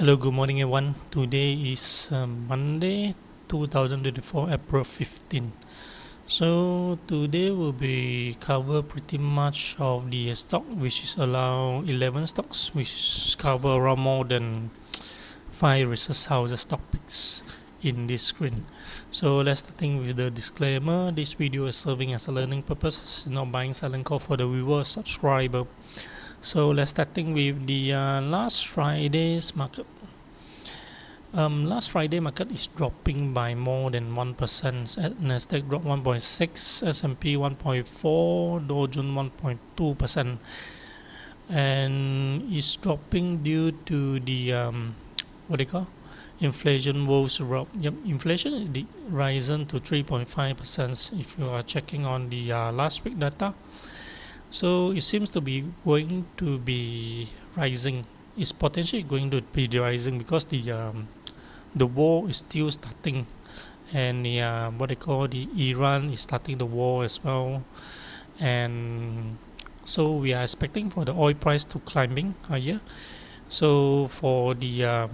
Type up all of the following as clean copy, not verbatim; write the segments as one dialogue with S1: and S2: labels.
S1: Hello, good morning, everyone. Today is Monday, 2024, April 15. So today will be cover pretty much of the stock, which is around 11 stocks, which cover around more than 5 research houses stock picks in this screen. So let's starting with the disclaimer. This video is serving as a learning purpose. It's not buying, selling call for the viewer, subscriber. So let's starting with the last Friday's market. Last Friday market is dropping by more than 1%. Nasdaq dropped 1.6, S&P 1.4, Dow Jones 1.2%, and it's dropping due to the what they call inflation woes. Inflation is risen to 3.5% if you are checking on the last week data. So it seems to be going to be rising. It's potentially going to be rising because the war is still starting, and the Iran is starting the war as well, and so we are expecting for the oil price to climbing higher. So for the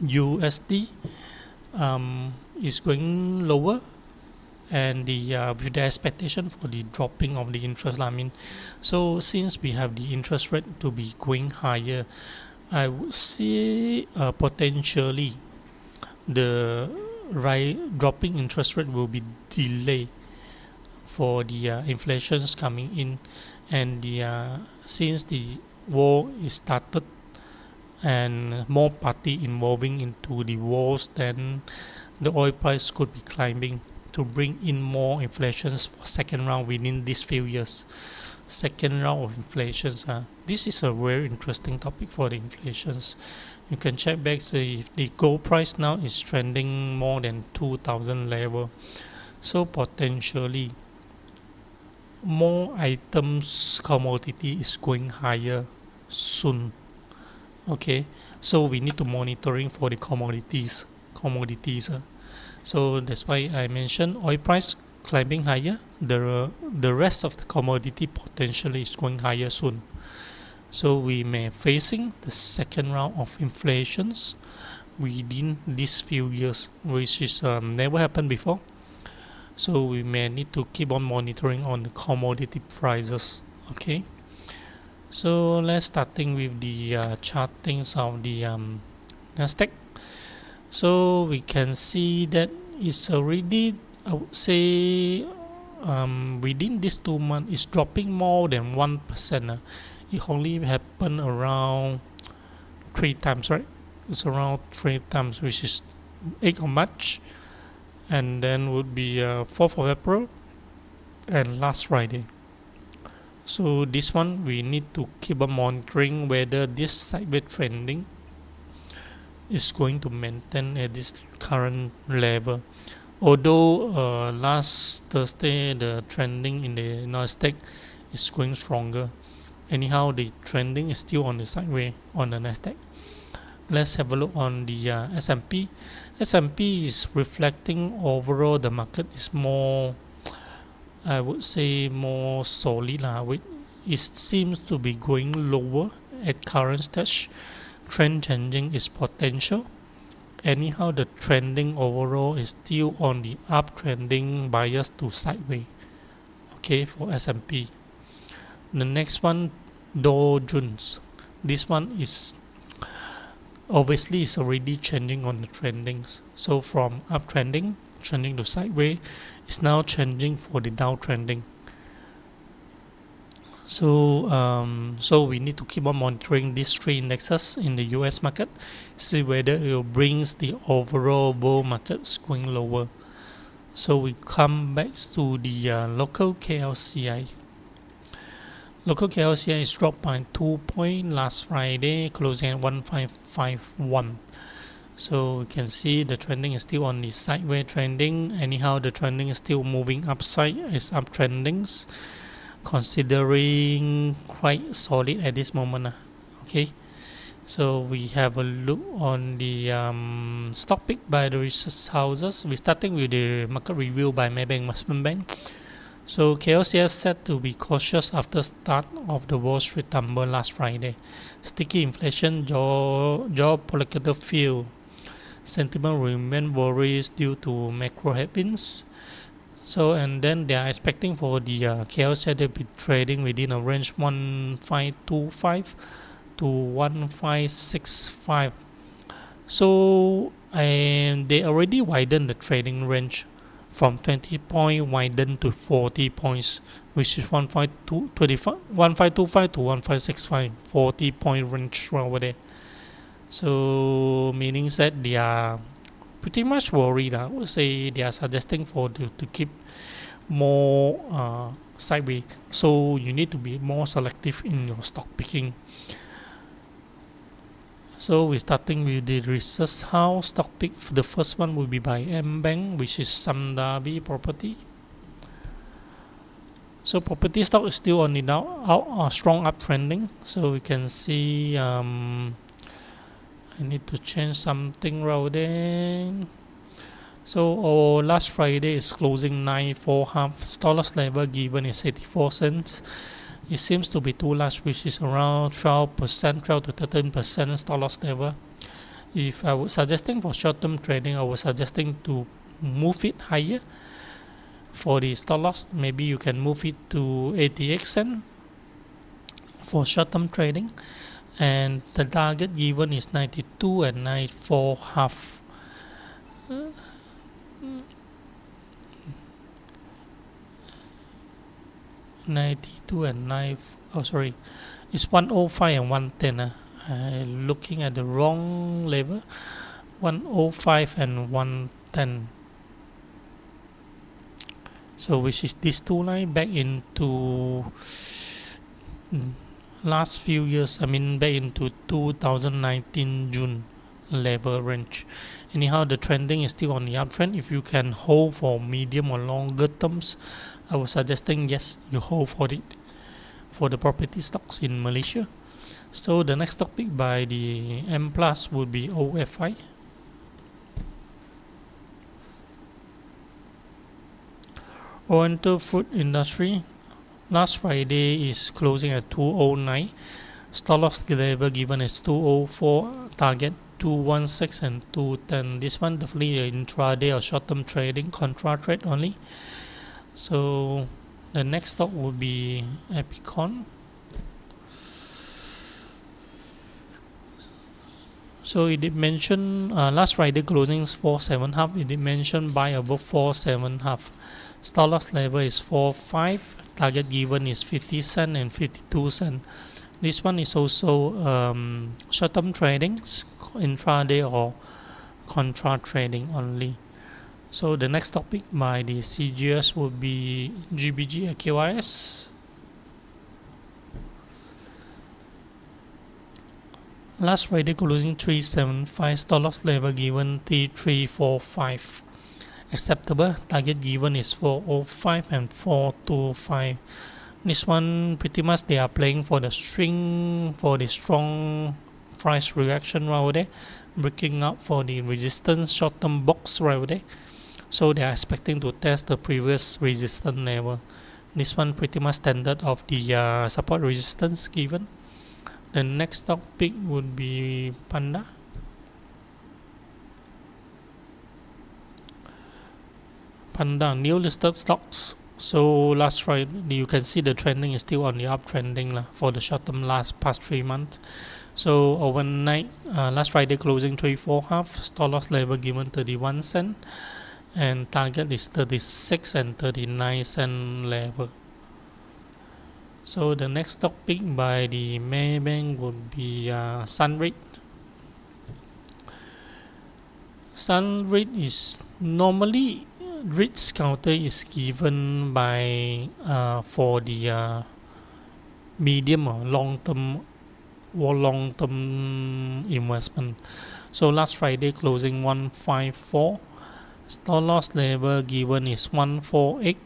S1: USD is going lower, and with the expectation for the dropping of the interest. So since we have the interest rate to be going higher, I would see potentially the dropping interest rate will be delayed for the inflations coming in, and since the war is started and more party involving into the wars, then the oil price could be climbing to bring in more inflations for second round within these few years. Second round of inflations. This is a very interesting topic for the inflations. You can check back if the gold price now is trending more than 2,000 level. So potentially more items commodity is going higher soon. Okay, so we need to monitoring for the commodities. So that's why I mentioned oil price climbing higher. The rest of the commodity potentially is going higher soon. So we may facing the second round of inflations within these few years, which is never happened before. So we may need to keep on monitoring on the commodity prices. Okay. So let's starting with the chartings of the Nasdaq. So we can see that it's already, I would say, within these 2 months, it's dropping more than 1%. It only happened around 3 times, right? It's around 3 times, which is 8th of March, and then would be 4th of April, and last Friday. So this one we need to keep on monitoring whether this sideways trending is going to maintain at this current level. Although last Thursday the trending in the Nasdaq is going stronger, anyhow the trending is still on the sideways on the Nasdaq. Let's have a look on the S&P. S&P is reflecting overall the market is more, I would say, more solid. It seems to be going lower at current stage. Trend changing is potential. Anyhow, the trending overall is still on the uptrending bias to sideways. Okay, for S&P. The next one, Dow Jones. This one is obviously is already changing on the trendings. So from uptrending, trending to sideways, it's now changing for the downtrending. So we need to keep on monitoring these 3 indexes in the US market, see whether it will brings the overall bull markets going lower. So we come back to the local KLCI. Local KLCI is dropped by 2 points last Friday, closing at 1551. So you can see the trending is still on the sideways trending. Anyhow, the trending is still moving upside. It's uptrendings, considering quite solid at this moment. Okay, so we have a look on the stock pick by the research houses. We're starting with the market review by Maybank Investment Bank. So KLCS said to be cautious after start of the Wall Street tumble last Friday. Sticky inflation, geopolitical fear, sentiment remain worries due to macro headwinds. So and then they are expecting for the KLCS to be trading within a range 1525 to 1565. So and they already widened the trading range from 20 point widened to 40 points, which is 1525 to 1565, 40 point range over there. So meaning that they are pretty much worried. I would say they are suggesting for to keep more sideways. So you need to be more selective in your stock picking. So we're starting with the research house stock pick. The first one will be by M Bank, which is Samdabi Property. So property stock is still on the strong uptrending. So we can see I need to change something right there. So our last Friday is closing 9.4 half. Dollars level given is 84 cents. It seems to be too large, which is around 12%, 12 to 13% stop loss level. If I was suggesting for short-term trading, I was suggesting to move it higher. For the stop loss, maybe you can move it to 88 cents for short-term trading. And the target given is 92 and 94 half. 92 and 9, oh sorry, it's 105 and 110. Looking at the wrong level. 105 and 110. So which is these two lines back into last few years, I mean back into 2019 June level range. Anyhow, the trending is still on the uptrend. If you can hold for medium or longer terms, I was suggesting yes, you hold for it for the property stocks in Malaysia. So the next stock pick by the M Plus would be OFI. Oriental Food Industry. Last Friday is closing at 209. Stop loss level given is 204. Target 216 and 210. This one definitely intraday or short-term trading, contra trade only. So the next stock will be Epicon. So it did mention last Friday closings 4.7 half. It did mention buy above 4.7 half. Stop loss level is 4.5. Target given is 50 cent and 52 cent. This one is also short-term trading, intraday or contra trading only. So the next topic by the CGS would be GBG AQRS. Last Friday closing 375, stop loss level given 3345. Acceptable, target given is 405 and 425. This one pretty much they are playing for the string, for the strong price reaction right there, breaking up for the resistance short-term box right there. So they are expecting to test the previous resistance level. This one pretty much standard of the support resistance given. The next stock pick would be Panda. Panda, new listed stocks. So last Friday, you can see the trending is still on the uptrending for the short term past 3 months. So overnight, last Friday closing 3.4 half, stop loss level given 31 cent, and target is 36 and 39 cent level. So the next stock pick by the Maybank would be Sunrate. Sunrate is normally REITs counter is given by for the medium or long-term investment. So last Friday closing 154. Stop loss level given is 148.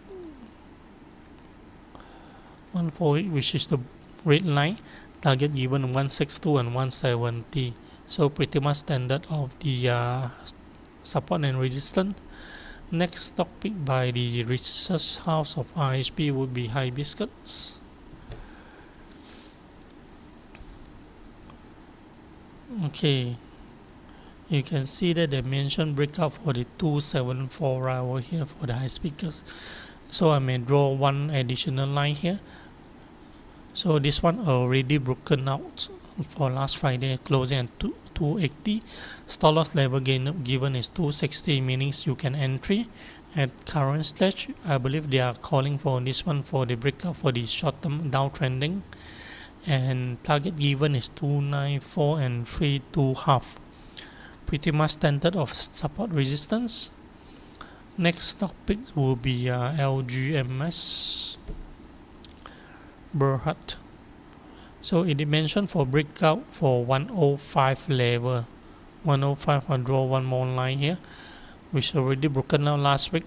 S1: 148, which is the red line. Target given 162 and 170. So pretty much standard of the support and resistance. Next stock pick by the research house of RHB would be Hibiscus. Okay, you can see that they mentioned breakout for the 274 over here for the Hibiscus. So I may draw one additional line here. So this one already broken out for last Friday, closing at 280. Stop loss level given is 260, meaning you can entry at current stage. I believe they are calling for this one for the breakout for the short term downtrending, and target given is 294 and 3.2 pretty much standard of support resistance. Next stock pick will be LGMS Berhad. So it mentioned for breakout for 105 level. 105, I'll draw one more line here, which already broken out last week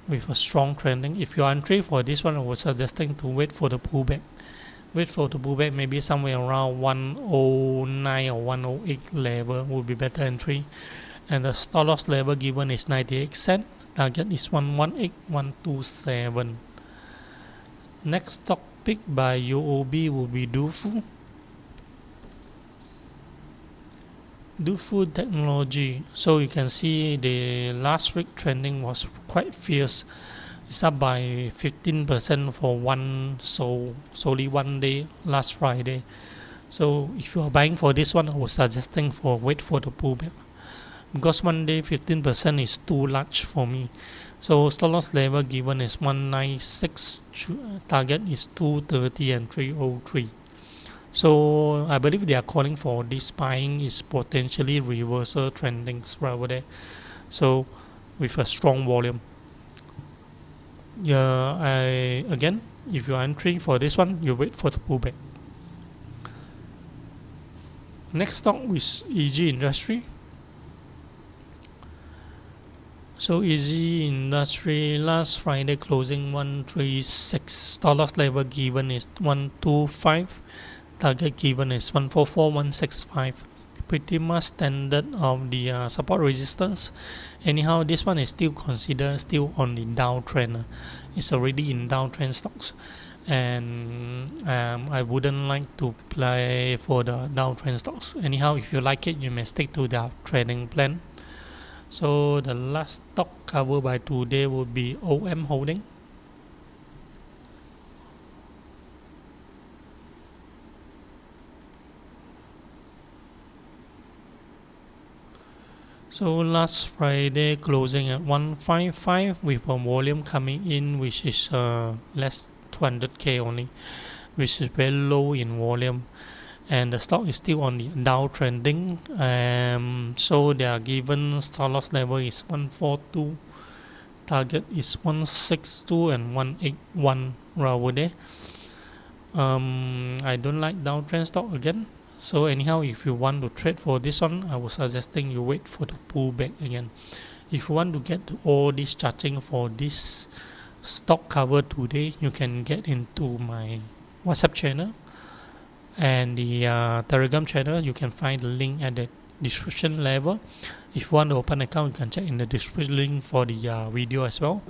S1: with a strong trending. If you are entry for this one, I was suggesting to wait for the pullback. Wait for the pullback, maybe somewhere around 109 or 108 level would be better entry. And the stop loss level given is 98 cents. Target is 118.127. Next stock pick by UOB will be Dufu. Dufu Technology. So you can see the last week trending was quite fierce. It's up by 15% for solely one day, last Friday. So if you are buying for this one, I was suggesting for wait for the pullback, because one day 15% is too large for me. So stop loss level given is 196, target is 230 and 303. So I believe they are calling for this buying is potentially reversal trendings over there. So with a strong volume. Again, if you are entering for this one, you wait for the pullback. Next stock is EG Industry. So EG Industry last Friday closing 136. Stop loss level given is 125. Target given is 144.165. Pretty much standard of the support resistance. Anyhow, this one is still considered still on the downtrend. It's already in downtrend stocks, and I wouldn't like to play for the downtrend stocks. Anyhow, if you like it, you may stick to the trading plan. So the last stock covered by today will be OM Holding. So last Friday closing at 155 with a volume coming in which is less 200k only, which is very low in volume, and the stock is still on the downtrending. So their given stop loss level is 142, target is 162 and 181 over there. I don't like downtrend stock again. So anyhow, if you want to trade for this one, I was suggesting you wait for the pullback again. If you want to get all this charging for this stock cover today, you can get into my WhatsApp channel and the Telegram channel. You can find the link at the description level. If you want to open an account, you can check in the description link for the video as well.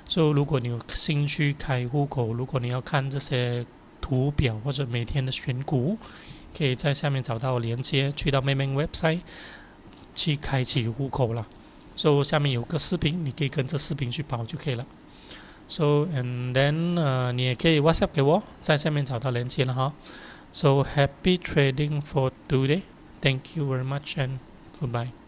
S1: So 如果你有兴趣开户口，如果你要看这些图表或者每天的选股，可以在下面找到连接，去到妹妹 website 去开启户口了。So 下面有个视频，你可以跟着视频去跑就可以了。So and then 你也可以 WhatsApp 给我，在下面找到连接了哈。So happy trading for today. Thank you very much and goodbye.